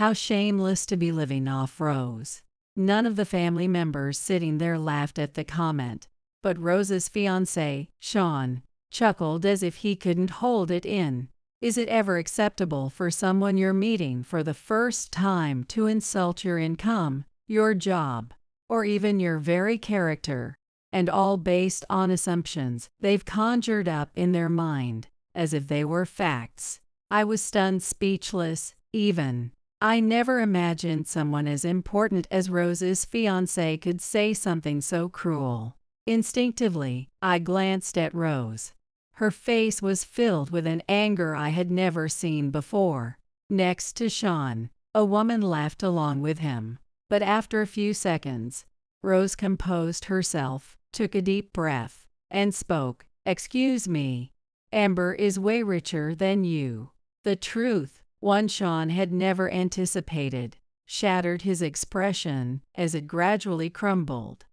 How shameless to be living off Rose. None of the family members sitting there laughed at the comment, but Rose's fiancé, Sean, chuckled as if he couldn't hold it in. Is it ever acceptable for someone you're meeting for the first time to insult your income, your job, or even your very character? And all based on assumptions they've conjured up in their mind, as if they were facts. I was stunned, speechless, even. I never imagined someone as important as Rose's fiancé could say something so cruel. Instinctively, I glanced at Rose. Her face was filled with an anger I had never seen before. Next to Sean, a woman laughed along with him. But after a few seconds, Rose composed herself, took a deep breath, and spoke. "Excuse me. Amber is way richer than you." The truth, one Sean had never anticipated, shattered his expression as it gradually crumbled.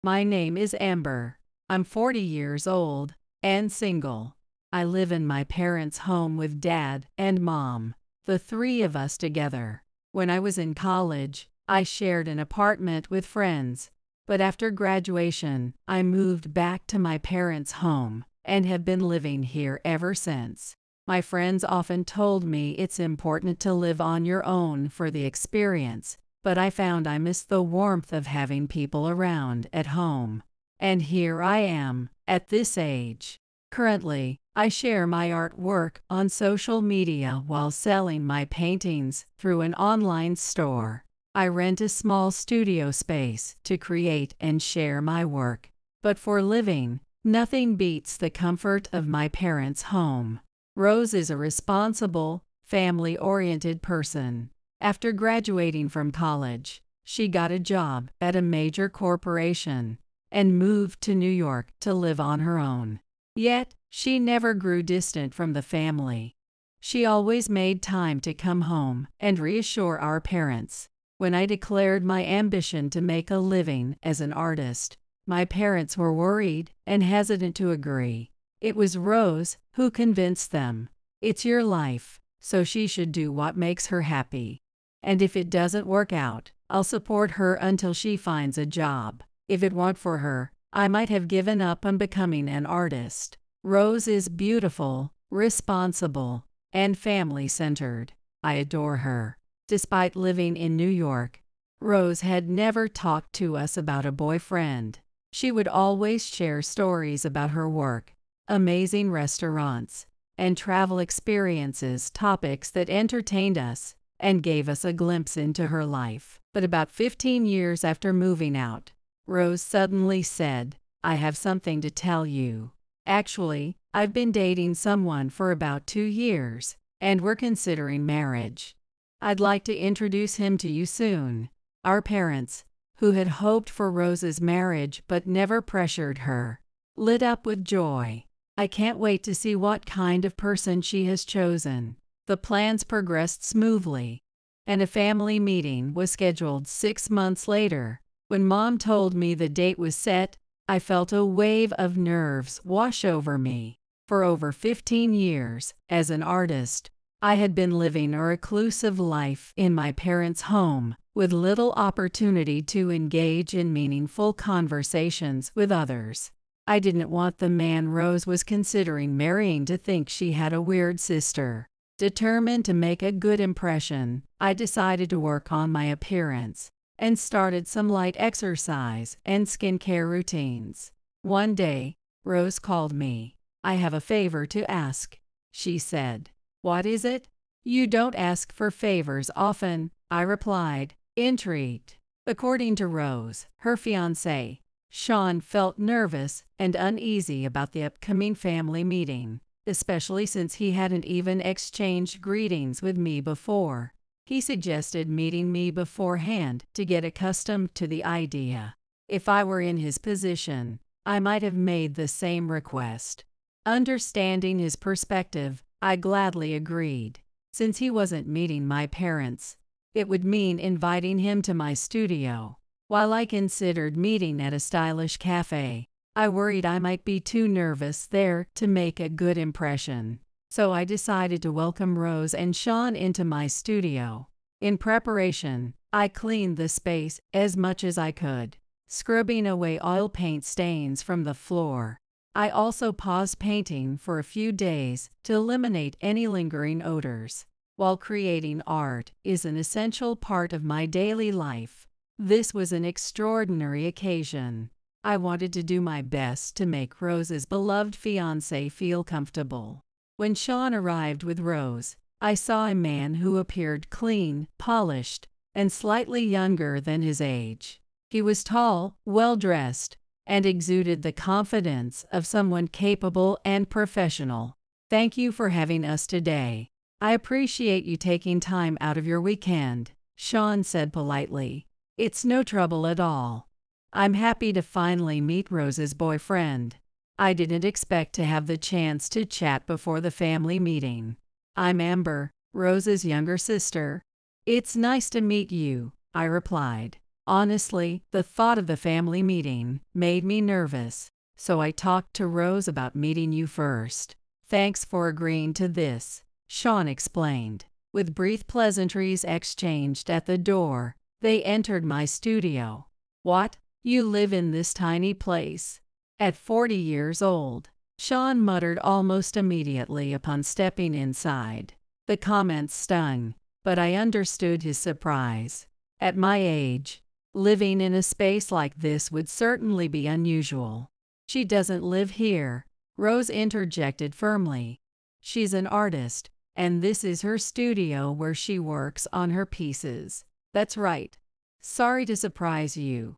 "My name is Amber. I'm 40 years old and single. I live in my parents' home with Dad and Mom, the three of us together. When I was in college, I shared an apartment with friends, but after graduation, I moved back to my parents' home and have been living here ever since. My friends often told me it's important to live on your own for the experience, but I found I missed the warmth of having people around at home. And here I am, at this age. Currently, I share my artwork on social media while selling my paintings through an online store. I rent a small studio space to create and share my work. But for living, nothing beats the comfort of my parents' home." Rose is a responsible, family-oriented person. After graduating from college, she got a job at a major corporation and moved to New York to live on her own. Yet, she never grew distant from the family. She always made time to come home and reassure our parents. When I declared my ambition to make a living as an artist, my parents were worried and hesitant to agree. It was Rose who convinced them. "It's your life, so she should do what makes her happy. And if it doesn't work out, I'll support her until she finds a job. If it weren't for her, I might have given up on becoming an artist." Rose is beautiful, responsible, and family-centered. I adore her. Despite living in New York, Rose had never talked to us about a boyfriend. She would always share stories about her work, amazing restaurants, and travel experiences, topics that entertained us and gave us a glimpse into her life. But about 15 years after moving out, Rose suddenly said, "I have something to tell you. Actually, I've been dating someone for about 2 years, and we're considering marriage. I'd like to introduce him to you soon." Our parents, who had hoped for Rose's marriage but never pressured her, lit up with joy. "I can't wait to see what kind of person she has chosen." The plans progressed smoothly, and a family meeting was scheduled 6 months later. When Mom told me the date was set, I felt a wave of nerves wash over me. For over 15 years, as an artist, I had been living a reclusive life in my parents' home, with little opportunity to engage in meaningful conversations with others. I didn't want the man Rose was considering marrying to think she had a weird sister. Determined to make a good impression, I decided to work on my appearance and started some light exercise and skincare routines. One day, Rose called me. "I have a favor to ask," she said. "What is it?" "You don't ask for favors often," I replied, intrigued. According to Rose, her fiancé, Sean, felt nervous and uneasy about the upcoming family meeting, especially since he hadn't even exchanged greetings with me before. He suggested meeting me beforehand to get accustomed to the idea. If I were in his position, I might have made the same request. Understanding his perspective, I gladly agreed. Since he wasn't meeting my parents, it would mean inviting him to my studio. While I considered meeting at a stylish cafe, I worried I might be too nervous there to make a good impression. So I decided to welcome Rose and Sean into my studio. In preparation, I cleaned the space as much as I could, scrubbing away oil paint stains from the floor. I also paused painting for a few days to eliminate any lingering odors. While creating art is an essential part of my daily life, this was an extraordinary occasion. I wanted to do my best to make Rose's beloved fiancé feel comfortable. When Sean arrived with Rose, I saw a man who appeared clean, polished, and slightly younger than his age. He was tall, well-dressed, and exuded the confidence of someone capable and professional. "Thank you for having us today. I appreciate you taking time out of your weekend," Sean said politely. "It's no trouble at all. I'm happy to finally meet Rose's boyfriend. I didn't expect to have the chance to chat before the family meeting. I'm Amber, Rose's younger sister." "It's nice to meet you," I replied. Honestly, the thought of the family meeting made me nervous, so I talked to Rose about meeting you first. "Thanks for agreeing to this," Sean explained. With brief pleasantries exchanged at the door, they entered my studio. "What? You live in this tiny place? At 40 years old?" Sean muttered almost immediately upon stepping inside. The comment stung, but I understood his surprise. At my age, living in a space like this would certainly be unusual. "She doesn't live here," Rose interjected firmly. "She's an artist, and this is her studio where she works on her pieces." "That's right. Sorry to surprise you.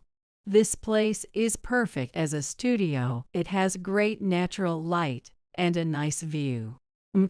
This place is perfect as a studio. It has great natural light and a nice view."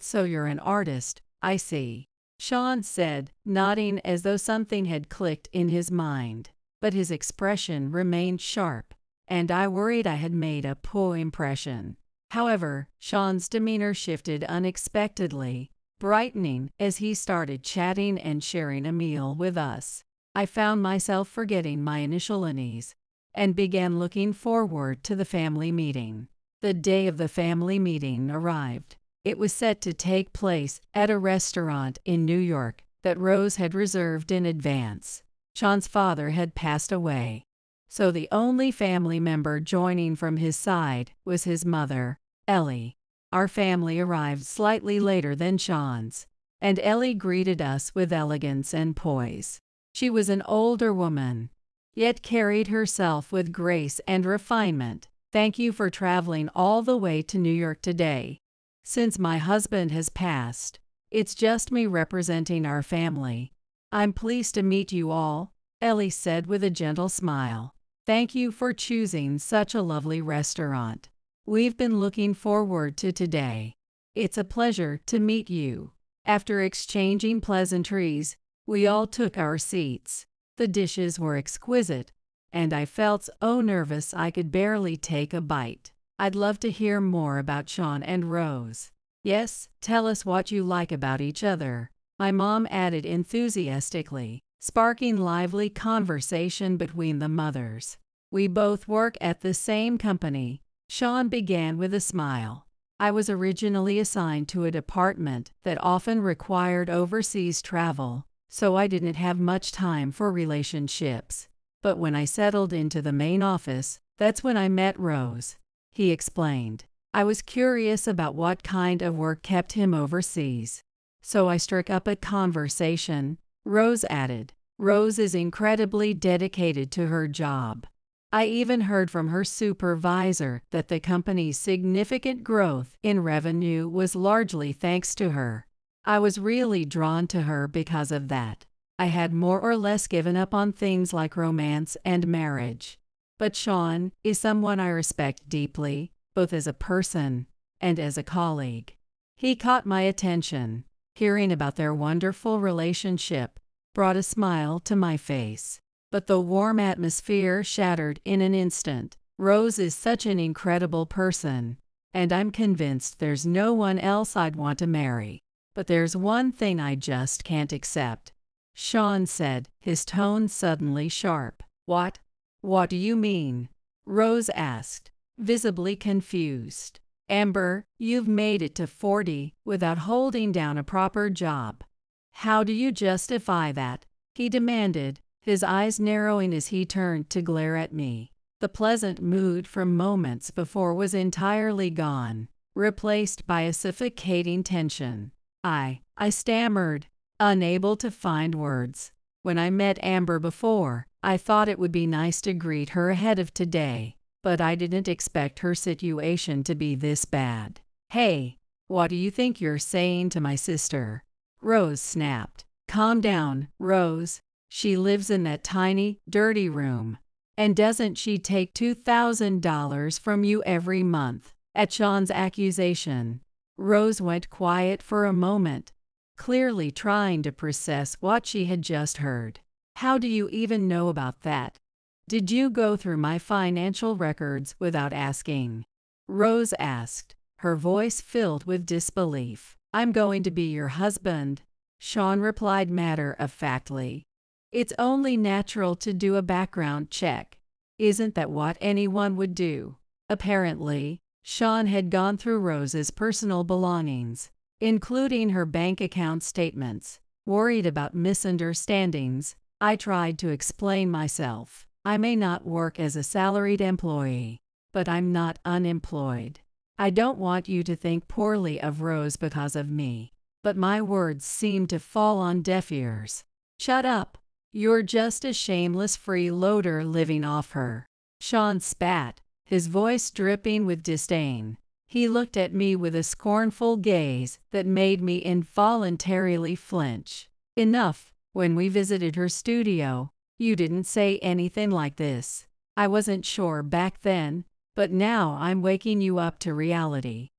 "So you're an artist, I see," Sean said, nodding as though something had clicked in his mind. But his expression remained sharp, and I worried I had made a poor impression. However, Sean's demeanor shifted unexpectedly, brightening as he started chatting and sharing a meal with us. I found myself forgetting my initial unease and began looking forward to the family meeting. The day of the family meeting arrived. It was set to take place at a restaurant in New York that Rose had reserved in advance. Sean's father had passed away, so the only family member joining from his side was his mother, Ellie. Our family arrived slightly later than Sean's, and Ellie greeted us with elegance and poise. She was an older woman, yet carried herself with grace and refinement. "Thank you for traveling all the way to New York today. Since my husband has passed, it's just me representing our family. I'm pleased to meet you all," Ellie said with a gentle smile. "Thank you for choosing such a lovely restaurant. We've been looking forward to today. It's a pleasure to meet you." After exchanging pleasantries, we all took our seats. The dishes were exquisite, and I felt so nervous I could barely take a bite. "I'd love to hear more about Sean and Rose." "Yes, tell us what you like about each other," my mom added enthusiastically, sparking lively conversation between the mothers. "We both work at the same company," Sean began with a smile. "I was originally assigned to a department that often required overseas travel, so I didn't have much time for relationships. But when I settled into the main office, that's when I met Rose," he explained. "I was curious about what kind of work kept him overseas, so I struck up a conversation," Rose added. "Rose is incredibly dedicated to her job. I even heard from her supervisor that the company's significant growth in revenue was largely thanks to her. I was really drawn to her because of that. I had more or less given up on things like romance and marriage. But Sean is someone I respect deeply, both as a person and as a colleague." He caught my attention. Hearing about their wonderful relationship brought a smile to my face. But the warm atmosphere shattered in an instant. "Rose is such an incredible person, and I'm convinced there's no one else I'd want to marry. But there's one thing I just can't accept," Sean said, his tone suddenly sharp. "What? What do you mean?" Rose asked, visibly confused. "Amber, you've made it to 40 without holding down a proper job. How do you justify that? He demanded, his eyes narrowing as he turned to glare at me. The pleasant mood from moments before was entirely gone, replaced by a suffocating tension. I stammered, unable to find words. When I met Amber before, I thought it would be nice to greet her ahead of today, but I didn't expect her situation to be this bad. Hey, what do you think you're saying to my sister? Rose snapped. Calm down, Rose. She lives in that tiny, dirty room. And doesn't she take $2,000 from you every month? At Sean's accusation, Rose went quiet for a moment, clearly trying to process what she had just heard. How do you even know about that? Did you go through my financial records without asking? Rose asked, her voice filled with disbelief. I'm going to be your husband, Sean replied matter-of-factly. It's only natural to do a background check. Isn't that what anyone would do? Apparently, Sean had gone through Rose's personal belongings, including her bank account statements. Worried about misunderstandings, I tried to explain myself. I may not work as a salaried employee, but I'm not unemployed. I don't want you to think poorly of Rose because of me. But my words seemed to fall on deaf ears. Shut up. You're just a shameless freeloader living off her. Sean spat, his voice dripping with disdain. He looked at me with a scornful gaze that made me involuntarily flinch. Enough. When we visited her studio, you didn't say anything like this. I wasn't sure back then, but now I'm waking you up to reality.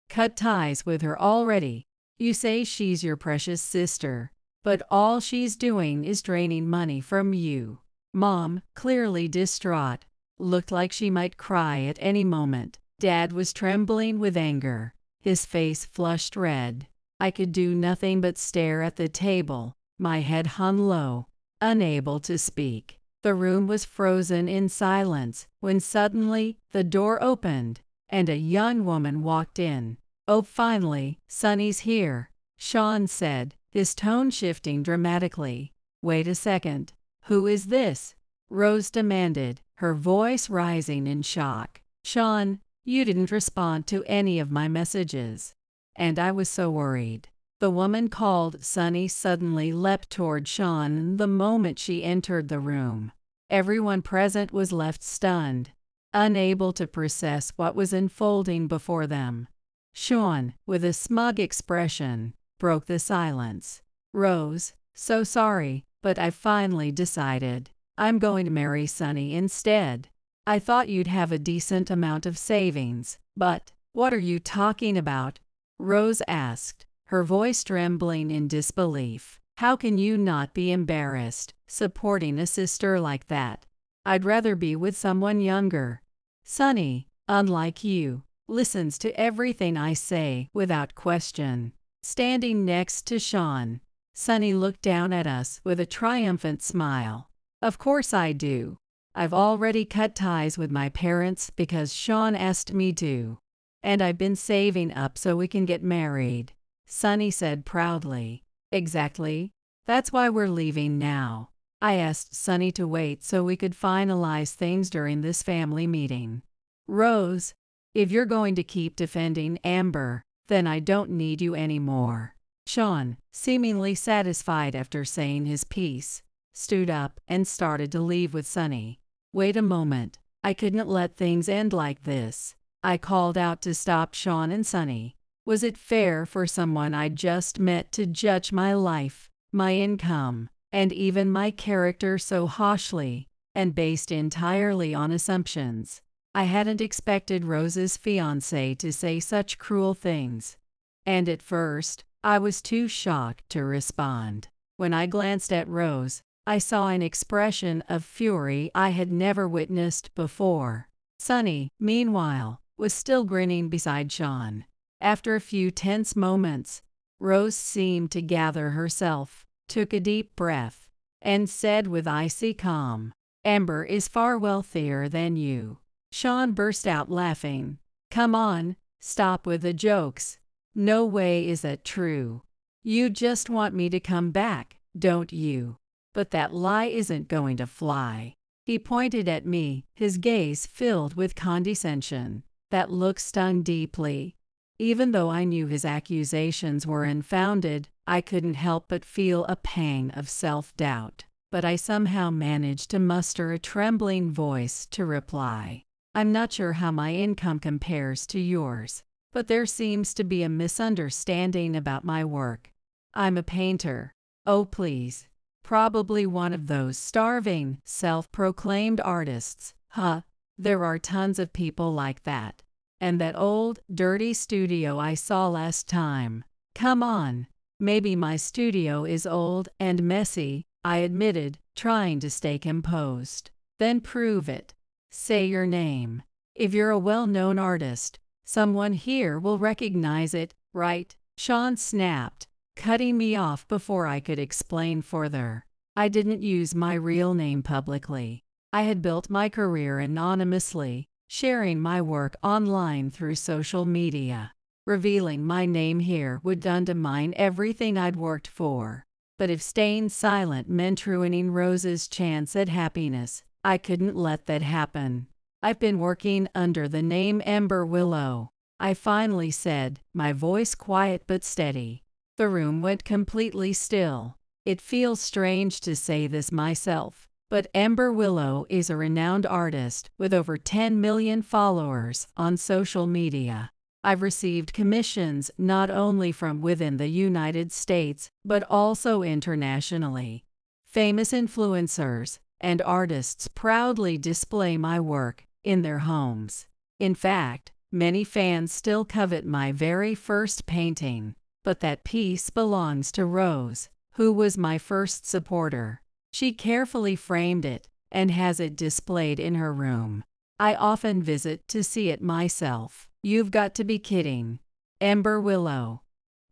Cut ties with her already. You say she's your precious sister, but all she's doing is draining money from you. Mom, clearly distraught, looked like she might cry at any moment. Dad was trembling with anger, his face flushed red. I could do nothing but stare at the table, my head hung low, unable to speak. The room was frozen in silence when suddenly the door opened and a young woman walked in. Oh, finally, Sonny's here, Sean said, his tone shifting dramatically. Wait a second. Who is this? Rose demanded, her voice rising in shock. Sean, you didn't respond to any of my messages. And I was so worried. The woman called Sonny suddenly leapt toward Sean the moment she entered the room. Everyone present was left stunned, unable to process what was unfolding before them. Sean, with a smug expression, broke the silence. Rose, so sorry, but I finally decided. I'm going to marry Sonny instead. I thought you'd have a decent amount of savings, but what are you talking about? Rose asked, her voice trembling in disbelief. How can you not be embarrassed, supporting a sister like that? I'd rather be with someone younger. Sonny, unlike you, listens to everything I say without question. Standing next to Sean, Sonny looked down at us with a triumphant smile. Of course I do. I've already cut ties with my parents because Sean asked me to. And I've been saving up so we can get married, Sonny said proudly. Exactly. That's why we're leaving now. I asked Sonny to wait so we could finalize things during this family meeting. Rose, if you're going to keep defending Amber, then I don't need you anymore. Sean, seemingly satisfied after saying his piece, stood up and started to leave with Sonny. Wait a moment. I couldn't let things end like this. I called out to stop Sean and Sonny. Was it fair for someone I'd just met to judge my life, my income, and even my character so harshly, and based entirely on assumptions? I hadn't expected Rose's fiancé to say such cruel things. And at first, I was too shocked to respond. When I glanced at Rose, I saw an expression of fury I had never witnessed before. Sonny, meanwhile, was still grinning beside Sean. After a few tense moments, Rose seemed to gather herself, took a deep breath, and said with icy calm, Amber is far wealthier than you. Sean burst out laughing. Come on, stop with the jokes. No way is that true. You just want me to come back, don't you? But that lie isn't going to fly. He pointed at me, his gaze filled with condescension. That look stung deeply. Even though I knew his accusations were unfounded, I couldn't help but feel a pang of self-doubt. But I somehow managed to muster a trembling voice to reply. I'm not sure how my income compares to yours, but there seems to be a misunderstanding about my work. I'm a painter. Oh, please. Probably one of those starving, self-proclaimed artists. Huh. There are tons of people like that. And that old, dirty studio I saw last time. Come on. Maybe my studio is old and messy, I admitted, trying to stay composed. Then prove it. Say your name. If you're a well-known artist, someone here will recognize it, right? Sean snapped, cutting me off before I could explain further. I didn't use my real name publicly. I had built my career anonymously, sharing my work online through social media. Revealing my name here would undermine everything I'd worked for. But if staying silent meant ruining Rose's chance at happiness, I couldn't let that happen. I've been working under the name Ember Willow, I finally said, my voice quiet but steady. The room went completely still. It feels strange to say this myself, but Ember Willow is a renowned artist with over 10 million followers on social media. I've received commissions not only from within the United States, but also internationally. Famous influencers and artists proudly display my work in their homes. In fact, many fans still covet my very first painting, but that piece belongs to Rose, who was my first supporter. She carefully framed it and has it displayed in her room. I often visit to see it myself. You've got to be kidding. Ember Willow.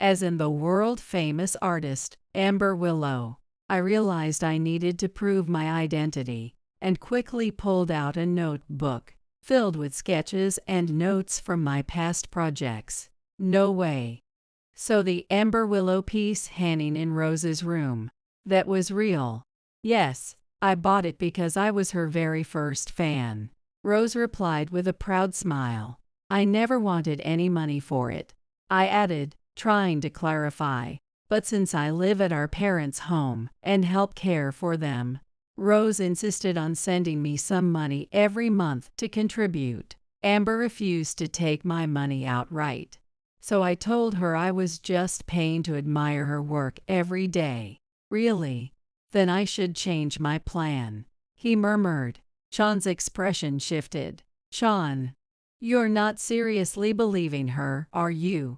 As in the world-famous artist, Ember Willow. I realized I needed to prove my identity, and quickly pulled out a notebook, filled with sketches and notes from my past projects. No way. So the Ember Willow piece hanging in Rose's room, that was real. Yes, I bought it because I was her very first fan. Rose replied with a proud smile. I never wanted any money for it. I added, trying to clarify. But since I live at our parents' home and help care for them, Rose insisted on sending me some money every month to contribute. Amber refused to take my money outright. So I told her I was just paying to admire her work every day. Really? Then I should change my plan. He murmured. Sean's expression shifted. Sean, you're not seriously believing her, are you?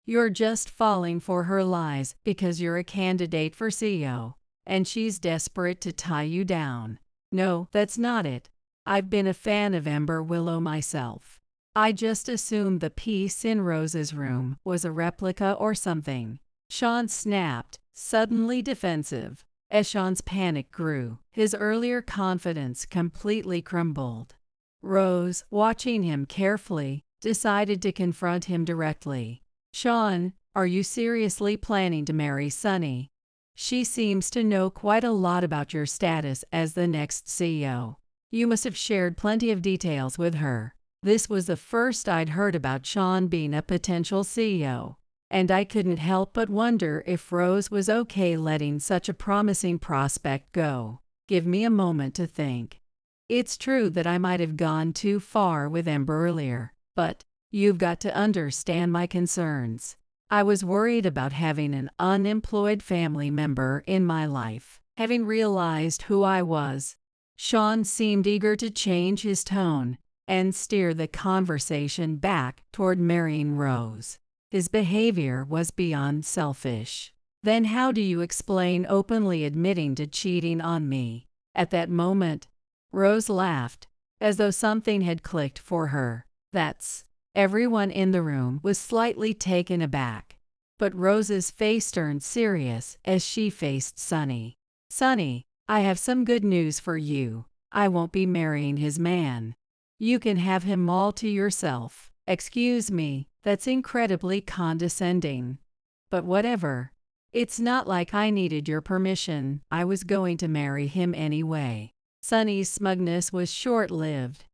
You're just falling for her lies because you're a candidate for CEO, and she's desperate to tie you down. No, that's not it. I've been a fan of Ember Willow myself. I just assumed the piece in Rose's room was a replica or something. Sean snapped, suddenly defensive. As Sean's panic grew, his earlier confidence completely crumbled. Rose, watching him carefully, decided to confront him directly. Sean, are you seriously planning to marry Sunny? She seems to know quite a lot about your status as the next CEO. You must have shared plenty of details with her. This was the first I'd heard about Sean being a potential CEO, and I couldn't help but wonder if Rose was okay letting such a promising prospect go. Give me a moment to think. It's true that I might have gone too far with Ember earlier, but you've got to understand my concerns. I was worried about having an unemployed family member in my life. Having realized who I was, Sean seemed eager to change his tone and steer the conversation back toward marrying Rose. His behavior was beyond selfish. Then how do you explain openly admitting to cheating on me? At that moment, Rose laughed, as though something had clicked for her. Everyone in the room was slightly taken aback, but Rose's face turned serious as she faced Sunny. Sunny, I have some good news for you. I won't be marrying his man. You can have him all to yourself. Excuse me, that's incredibly condescending. But whatever. It's not like I needed your permission. I was going to marry him anyway. Sunny's smugness was short-lived.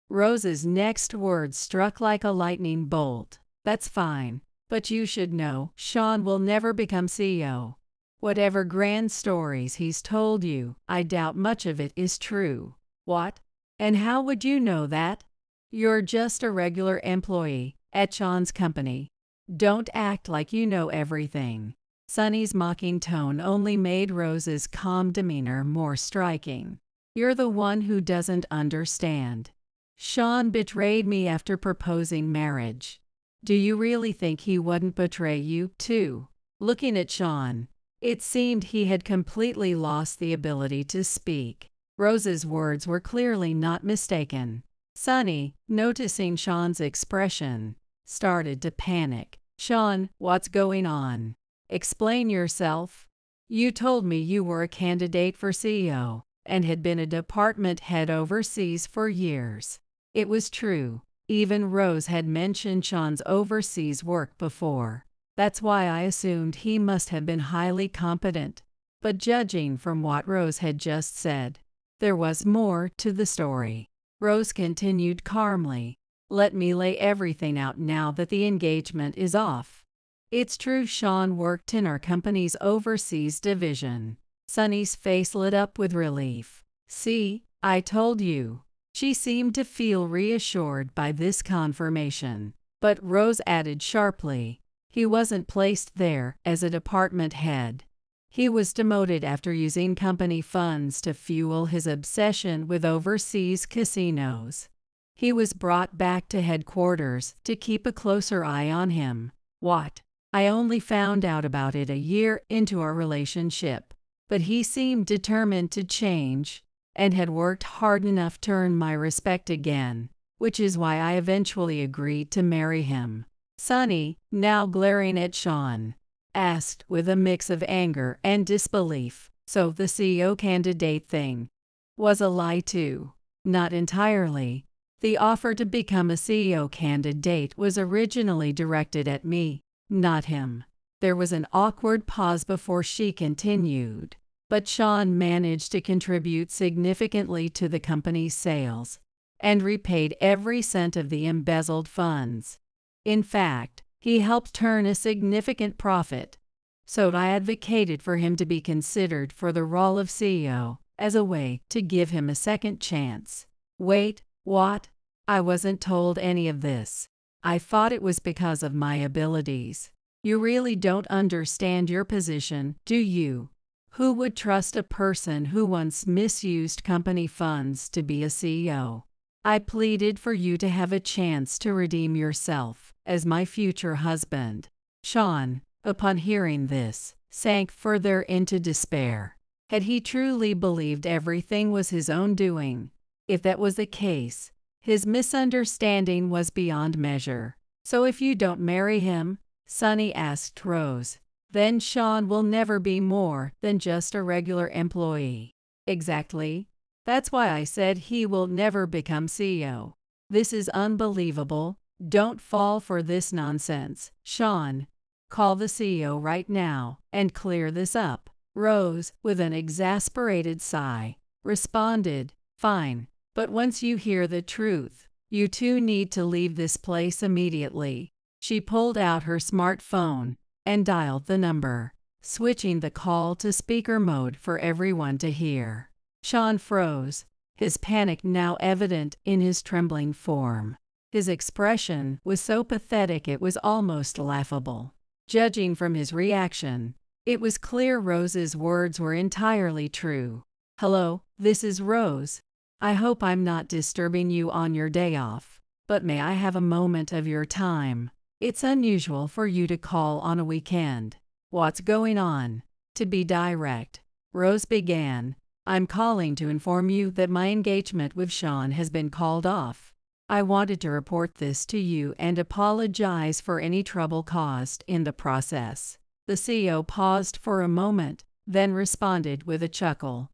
Rose's next words struck like a lightning bolt. That's fine, but you should know, Sean will never become CEO. Whatever grand stories he's told you, I doubt much of it is true. What? And how would you know that? You're just a regular employee at Sean's company. Don't act like you know everything. Sunny's mocking tone only made Rose's calm demeanor more striking. You're the one who doesn't understand. Sean betrayed me after proposing marriage. Do you really think he wouldn't betray you, too? Looking at Sean, it seemed he had completely lost the ability to speak. Rose's words were clearly not mistaken. Sunny, noticing Sean's expression, started to panic. Sean, what's going on? Explain yourself. You told me you were a candidate for CEO and had been a department head overseas for years. It was true. Even Rose had mentioned Sean's overseas work before. That's why I assumed he must have been highly competent. But judging from what Rose had just said, there was more to the story. Rose continued calmly. Let me lay everything out now that the engagement is off. It's true Sean worked in our company's overseas division. Sunny's face lit up with relief. See, I told you. She seemed to feel reassured by this confirmation. But Rose added sharply, he wasn't placed there as a department head. He was demoted after using company funds to fuel his obsession with overseas casinos. He was brought back to headquarters to keep a closer eye on him. What? I only found out about it a year into our relationship, but he seemed determined to change and had worked hard enough to earn my respect again, which is why I eventually agreed to marry him. Sunny, now glaring at Sean, asked with a mix of anger and disbelief, so the CEO candidate thing was a lie too? Not entirely. The offer to become a CEO candidate was originally directed at me, not him. There was an awkward pause before she continued. But Sean managed to contribute significantly to the company's sales and repaid every cent of the embezzled funds. In fact, he helped turn a significant profit. So I advocated for him to be considered for the role of CEO as a way to give him a second chance. Wait, what? I wasn't told any of this. I thought it was because of my abilities. You really don't understand your position, do you? Who would trust a person who once misused company funds to be a CEO? I pleaded for you to have a chance to redeem yourself as my future husband. Sean, upon hearing this, sank further into despair. Had he truly believed everything was his own doing? If that was the case, his misunderstanding was beyond measure. So if you don't marry him, Sunny asked Rose, then Sean will never be more than just a regular employee. Exactly. That's why I said he will never become CEO. This is unbelievable. Don't fall for this nonsense, Sean. Call the CEO right now and clear this up. Rose, with an exasperated sigh, responded, fine, but once you hear the truth, you two need to leave this place immediately. She pulled out her smartphone and dialed the number, switching the call to speaker mode for everyone to hear. Sean froze, his panic now evident in his trembling form. His expression was so pathetic it was almost laughable. Judging from his reaction, it was clear Rose's words were entirely true. Hello, this is Rose. I hope I'm not disturbing you on your day off, but may I have a moment of your time? It's unusual for you to call on a weekend. What's going on? To be direct, Rose began, I'm calling to inform you that my engagement with Sean has been called off. I wanted to report this to you and apologize for any trouble caused in the process. The CEO paused for a moment, then responded with a chuckle.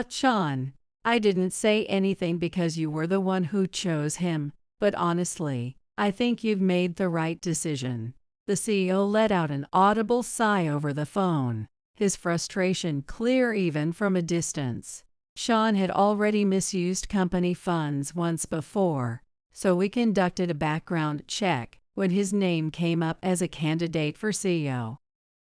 Sean, I didn't say anything because you were the one who chose him, but honestly, I think you've made the right decision. The CEO let out an audible sigh over the phone, his frustration clear even from a distance. Sean had already misused company funds once before, so we conducted a background check when his name came up as a candidate for CEO.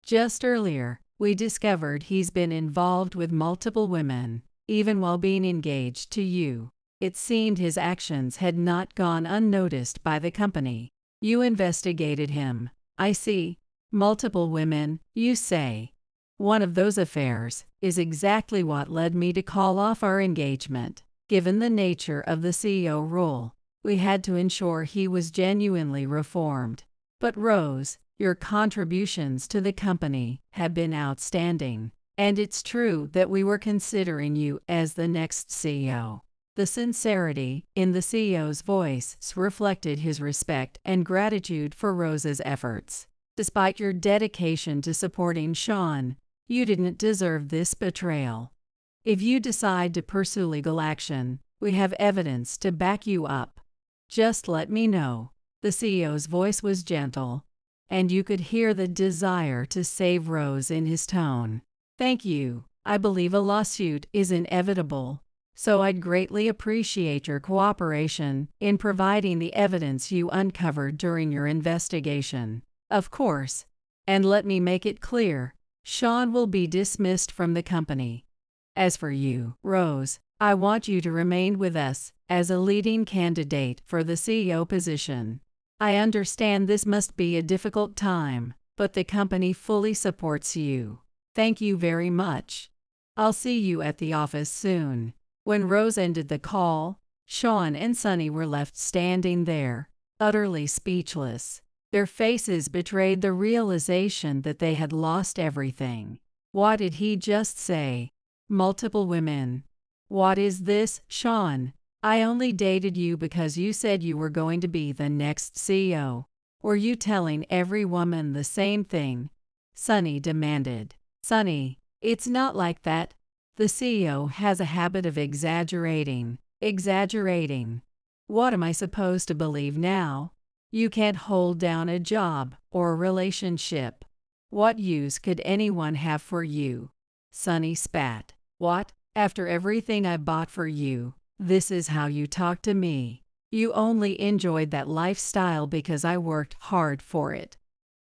Just earlier, we discovered he's been involved with multiple women, even while being engaged to you. It seemed his actions had not gone unnoticed by the company. You investigated him. I see. Multiple women, you say. One of those affairs is exactly what led me to call off our engagement. Given the nature of the CEO role, we had to ensure he was genuinely reformed. But Rose, your contributions to the company have been outstanding, and it's true that we were considering you as the next CEO. The sincerity in the CEO's voice reflected his respect and gratitude for Rose's efforts. Despite your dedication to supporting Sean, you didn't deserve this betrayal. If you decide to pursue legal action, we have evidence to back you up. Just let me know. The CEO's voice was gentle, and you could hear the desire to save Rose in his tone. Thank you. I believe a lawsuit is inevitable, so I'd greatly appreciate your cooperation in providing the evidence you uncovered during your investigation. Of course, and let me make it clear, Sean will be dismissed from the company. As for you, Rose, I want you to remain with us as a leading candidate for the CEO position. I understand this must be a difficult time, but the company fully supports you. Thank you very much. I'll see you at the office soon. When Rose ended the call, Sean and Sunny were left standing there, utterly speechless. Their faces betrayed the realization that they had lost everything. What did he just say? Multiple women. What is this, Sean? I only dated you because you said you were going to be the next CEO. Were you telling every woman the same thing? Sunny demanded. Sunny, it's not like that. The CEO has a habit of exaggerating. What am I supposed to believe now? You can't hold down a job or a relationship. What use could anyone have for you? Sunny spat. What? After everything I bought for you, this is how you talk to me. You only enjoyed that lifestyle because I worked hard for it.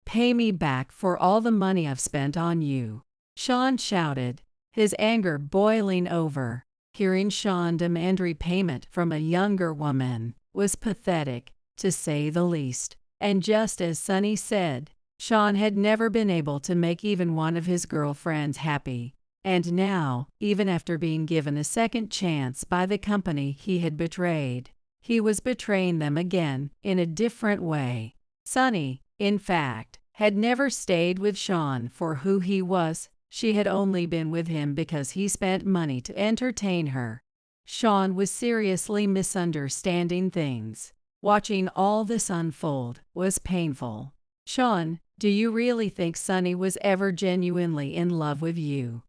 Pay me back for all the money I've spent on you. Sean shouted, his anger boiling over. Hearing Sean demand repayment from a younger woman was pathetic, to say the least. And just as Sunny said, Sean had never been able to make even one of his girlfriends happy. And now, even after being given a second chance by the company he had betrayed, he was betraying them again in a different way. Sunny, in fact, had never stayed with Sean for who he was. She had only been with him because he spent money to entertain her. Sean was seriously misunderstanding things. Watching all this unfold was painful. Sean, do you really think Sunny was ever genuinely in love with you?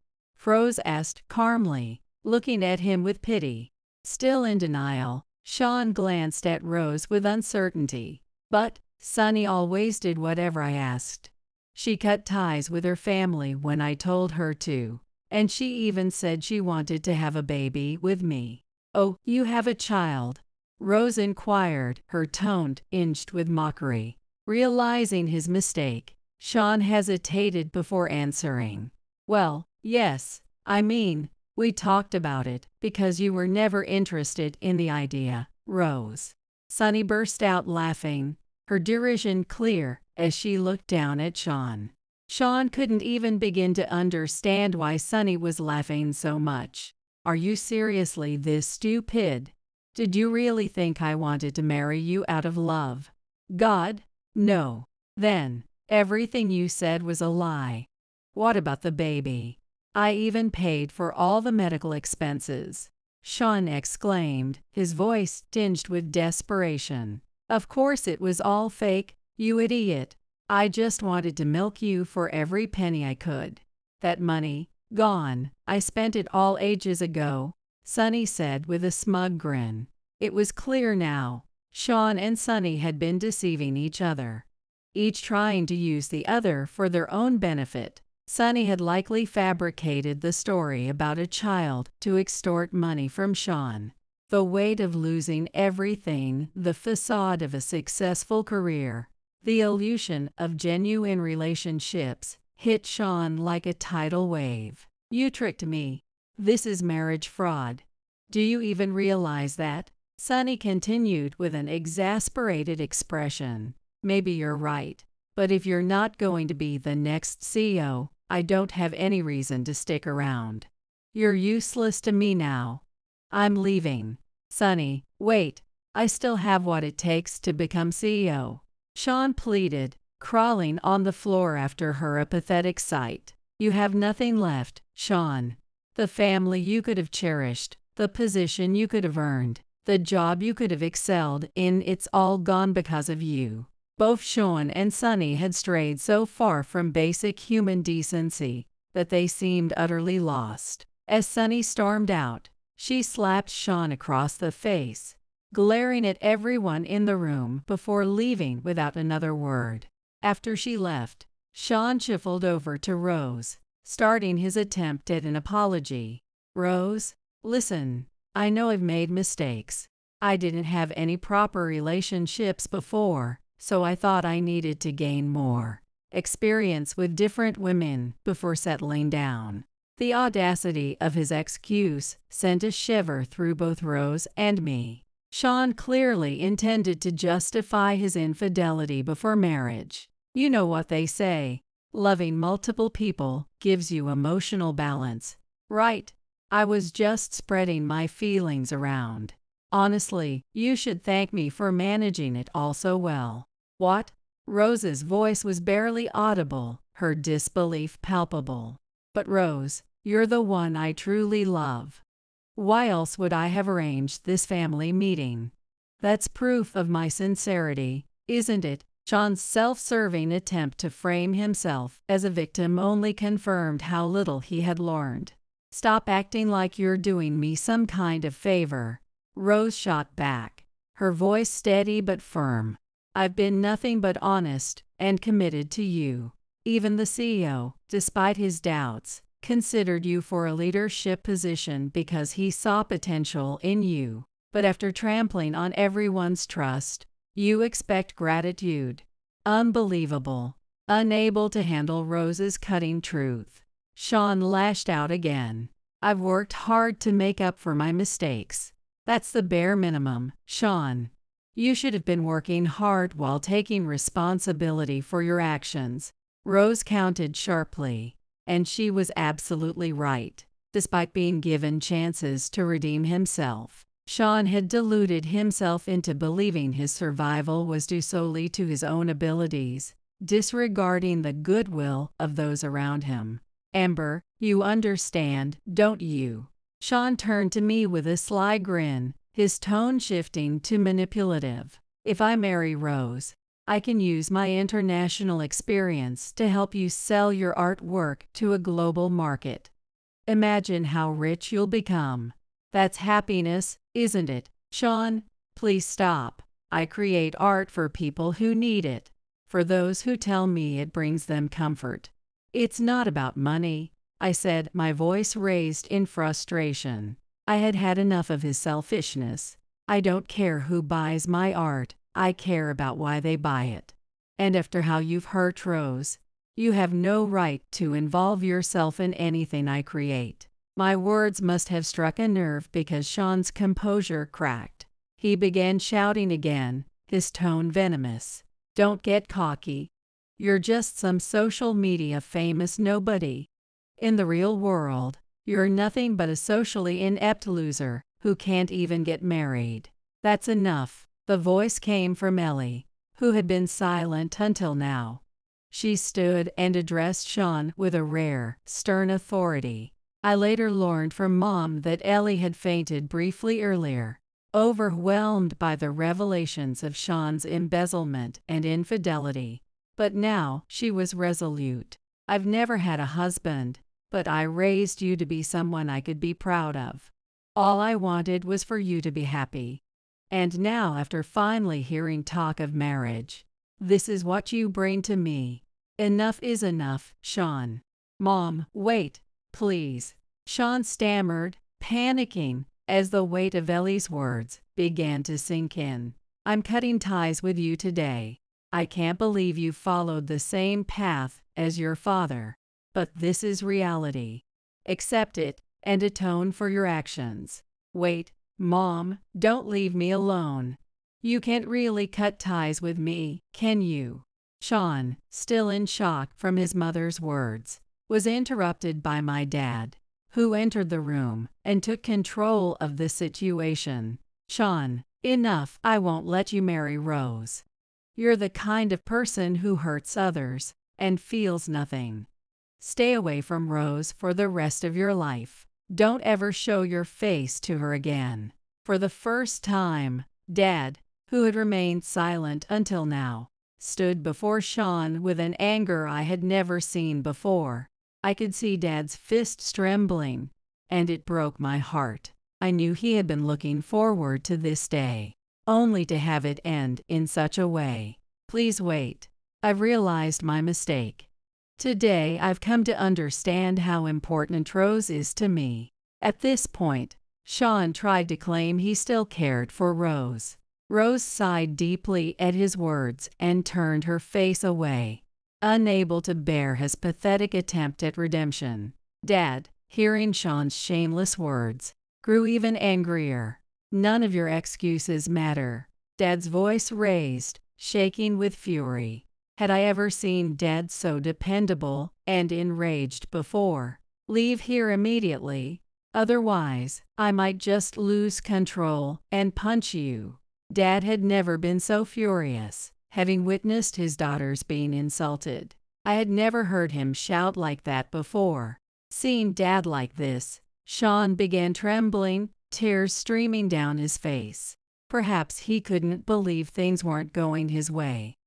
Rose asked calmly, looking at him with pity. Still in denial, Sean glanced at Rose with uncertainty. But Sunny always did whatever I asked. She cut ties with her family when I told her to, and she even said she wanted to have a baby with me. Oh, you have a child? Rose inquired, her tone tinged with mockery. Realizing his mistake, Sean hesitated before answering. Well, yes, I mean, we talked about it because you were never interested in the idea, Rose. Sunny burst out laughing, her derision clear as she looked down at Sean. Sean couldn't even begin to understand why Sunny was laughing so much. Are you seriously this stupid? Did you really think I wanted to marry you out of love? God, no. Then, everything you said was a lie. What about the baby? I even paid for all the medical expenses. Sean exclaimed, his voice tinged with desperation. Of course it was all fake, you idiot. I just wanted to milk you for every penny I could. That money, gone. I spent it all ages ago, Sunny said with a smug grin. It was clear now. Sean and Sunny had been deceiving each other. each trying to use the other for their own benefit. Sunny had likely fabricated the story about a child to extort money from Sean. The weight of losing everything, the facade of a successful career, the illusion of genuine relationships, hit Sean like a tidal wave. "You tricked me. This is marriage fraud. Do you even realize that?" Sunny continued with an exasperated expression. "Maybe you're right. But if you're not going to be the next CEO, I don't have any reason to stick around. You're useless to me now. I'm leaving." "Sunny, wait. I still have what it takes to become CEO," Sean pleaded, crawling on the floor after her apathetic sight. "You have nothing left, Sean. The family you could have cherished, the position you could have earned, the job you could have excelled in, it's all gone because of you." Both Sean and Sunny had strayed so far from basic human decency that they seemed utterly lost. As Sunny stormed out, she slapped Sean across the face, glaring at everyone in the room before leaving without another word. After she left, Sean shuffled over to Rose, starting his attempt at an apology. "Rose, listen, I know I've made mistakes. I didn't have any proper relationships before, so I thought I needed to gain more experience with different women before settling down." The audacity of his excuse sent a shiver through both Rose and me. Sean clearly intended to justify his infidelity before marriage. You know what they say, loving multiple people gives you emotional balance, right? I was just spreading my feelings around. Honestly, you should thank me for managing it all so well. What? Rose's voice was barely audible, her disbelief palpable. "But Rose, you're the one I truly love. Why else would I have arranged this family meeting? That's proof of my sincerity, isn't it?" Sean's self-serving attempt to frame himself as a victim only confirmed how little he had learned. "Stop acting like you're doing me some kind of favor," Rose shot back, her voice steady but firm. "I've been nothing but honest and committed to you. Even the CEO, despite his doubts, considered you for a leadership position because he saw potential in you. But after trampling on everyone's trust, you expect gratitude. Unbelievable." Unable to handle Rose's cutting truth, Sean lashed out again. "I've worked hard to make up for my mistakes. That's the bare minimum, Sean. You should have been working hard while taking responsibility for your actions." Rose countered sharply, and she was absolutely right. Despite being given chances to redeem himself, Sean had deluded himself into believing his survival was due solely to his own abilities, disregarding the goodwill of those around him. "Amber, you understand, don't you?" Sean turned to me with a sly grin, his tone shifting to manipulative. "If I marry Rose, I can use my international experience to help you sell your artwork to a global market. Imagine how rich you'll become. That's happiness, isn't it?" "Sean, please stop. I create art for people who need it, for those who tell me it brings them comfort. It's not about money," I said, my voice raised in frustration. I had had enough of his selfishness. "I don't care who buys my art, I care about why they buy it. And after how you've hurt Rose, you have no right to involve yourself in anything I create." My words must have struck a nerve because Sean's composure cracked. He began shouting again, his tone venomous. "Don't get cocky. You're just some social media famous nobody. In the real world, you're nothing but a socially inept loser who can't even get married." "That's enough." The voice came from Ellie, who had been silent until now. She stood and addressed Sean with a rare, stern authority. I later learned from Mom that Ellie had fainted briefly earlier, overwhelmed by the revelations of Sean's embezzlement and infidelity. But now she was resolute. "I've never had a husband, but I raised you to be someone I could be proud of. All I wanted was for you to be happy. And now, after finally hearing talk of marriage, This is what you bring to me. Enough is enough, Sean. Mom, wait, please. Sean stammered, panicking, as the weight of Ellie's words began to sink in. I'm cutting ties with you today. I can't believe you followed the same path as your father. But this is reality. Accept it and atone for your actions. Wait, Mom, don't leave me alone. You can't really cut ties with me, can you? Sean, still in shock from his mother's words, was interrupted by my dad, who entered the room and took control of the situation. Sean, enough. I won't let you marry Rose. You're the kind of person who hurts others and feels nothing. Stay away from Rose for the rest of your life. Don't ever show your face to her again. For the first time, Dad, who had remained silent until now, stood before Sean with an anger I had never seen before. I could see Dad's fists trembling, and it broke my heart. I knew he had been looking forward to this day, only to have it end in such a way. Please wait. I've realized my mistake. Today I've come to understand how important Rose is to me. At this point, Sean tried to claim he still cared for Rose. Rose sighed deeply at his words and turned her face away, unable to bear his pathetic attempt at redemption. Dad, hearing Sean's shameless words, grew even angrier. None of your excuses matter. Dad's voice raised, shaking with fury. Had I ever seen Dad so dependable and enraged before? Leave here immediately. Otherwise, I might just lose control and punch you. Dad had never been so furious, having witnessed his daughters being insulted. I had never heard him shout like that before. Seeing Dad like this, Sean began trembling, tears streaming down his face. Perhaps he couldn't believe things weren't going his way.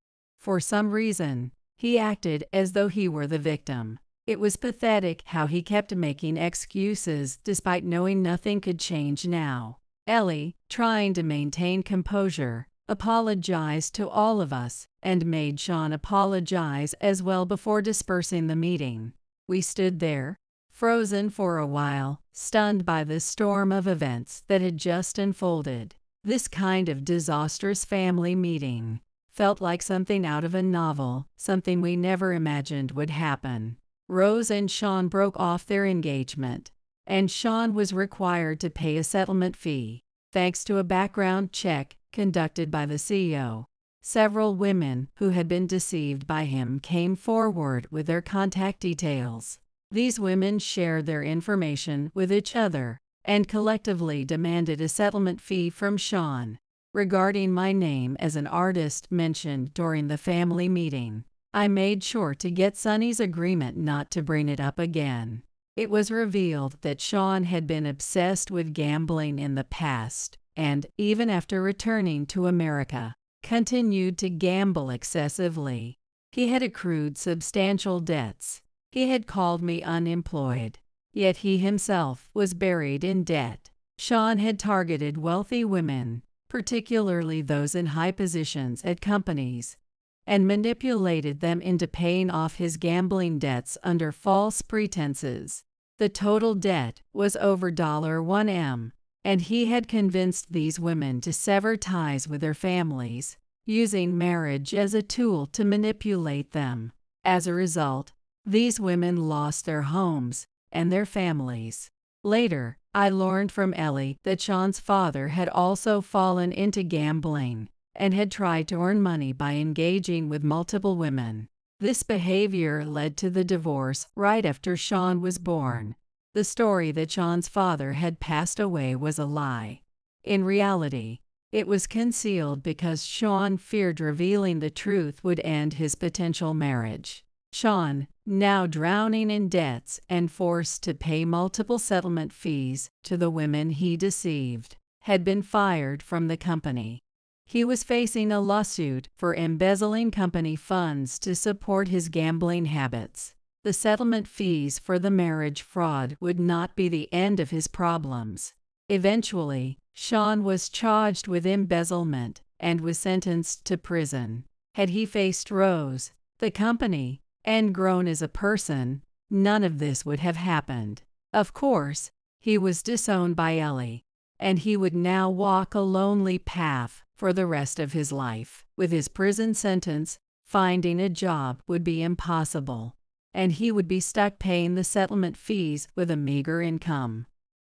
For some reason, he acted as though he were the victim. It was pathetic how he kept making excuses despite knowing nothing could change now. Ellie, trying to maintain composure, apologized to all of us and made Sean apologize as well before dispersing the meeting. We stood there, frozen for a while, stunned by the storm of events that had just unfolded. This kind of disastrous family meeting felt like something out of a novel, something we never imagined would happen. Rose and Sean broke off their engagement, and Sean was required to pay a settlement fee. Thanks to a background check conducted by the CEO, several women who had been deceived by him came forward with their contact details. These women shared their information with each other and collectively demanded a settlement fee from Sean. Regarding my name as an artist mentioned during the family meeting, I made sure to get Sonny's agreement not to bring it up again. It was revealed that Sean had been obsessed with gambling in the past and, even after returning to America, continued to gamble excessively. He had accrued substantial debts. He had called me unemployed, yet he himself was buried in debt. Sean had targeted wealthy women, particularly those in high positions at companies, and manipulated them into paying off his gambling debts under false pretenses. The total debt was over $1 M, and he had convinced these women to sever ties with their families, using marriage as a tool to manipulate them. As a result, these women lost their homes and their families. Later, I learned from Ellie that Sean's father had also fallen into gambling and had tried to earn money by engaging with multiple women. This behavior led to the divorce right after Sean was born. The story that Sean's father had passed away was a lie. In reality, it was concealed because Sean feared revealing the truth would end his potential marriage. Sean, now drowning in debts and forced to pay multiple settlement fees to the women he deceived, had been fired from the company. He was facing a lawsuit for embezzling company funds to support his gambling habits. The settlement fees for the marriage fraud would not be the end of his problems. Eventually, Sean was charged with embezzlement and was sentenced to prison. Had he faced Rose, the company, and grown as a person, none of this would have happened. Of course, he was disowned by Ellie, and he would now walk a lonely path for the rest of his life. With his prison sentence, finding a job would be impossible, and he would be stuck paying the settlement fees with a meager income.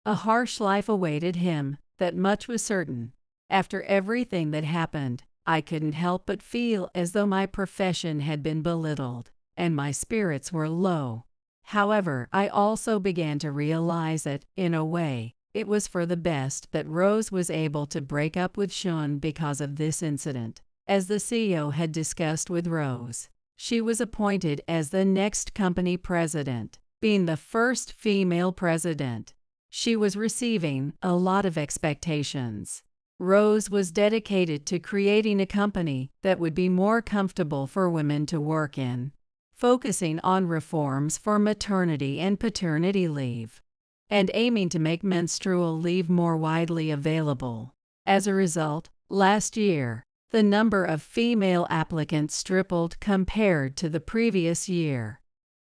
A harsh life awaited him, that much was certain. After everything that happened, I couldn't help but feel as though my profession had been belittled, and my spirits were low. However, I also began to realize that, in a way, it was for the best that Rose was able to break up with Sean because of this incident. As the CEO had discussed with Rose, she was appointed as the next company president, being the first female president. She was receiving a lot of expectations. Rose was dedicated to creating a company that would be more comfortable for women to work in, focusing on reforms for maternity and paternity leave, and aiming to make menstrual leave more widely available. As a result, last year, the number of female applicants tripled compared to the previous year,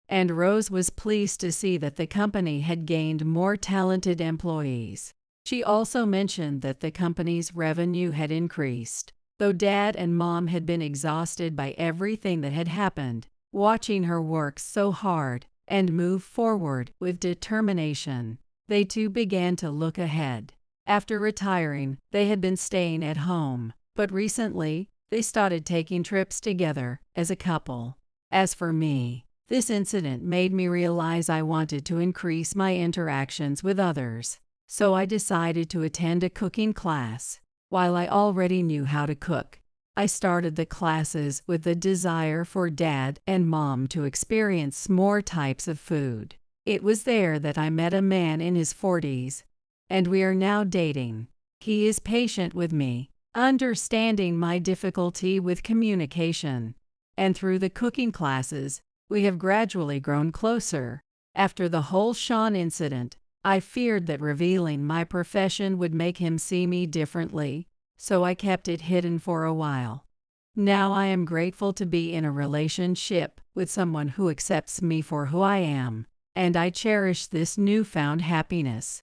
and Rose was pleased to see that the company had gained more talented employees. She also mentioned that the company's revenue had increased, though Dad and Mom had been exhausted by everything that had happened. Watching her work so hard and move forward with determination, they too began to look ahead. After retiring, they had been staying at home, but recently, they started taking trips together as a couple. As for me, this incident made me realize I wanted to increase my interactions with others, so I decided to attend a cooking class. While I already knew how to cook, I started the classes with the desire for Dad and Mom to experience more types of food. It was there that I met a man in his 40s, and we are now dating. He is patient with me, understanding my difficulty with communication, and through the cooking classes, we have gradually grown closer. After the whole Sean incident, I feared that revealing my profession would make him see me differently, so I kept it hidden for a while. Now I am grateful to be in a relationship with someone who accepts me for who I am, and I cherish this newfound happiness.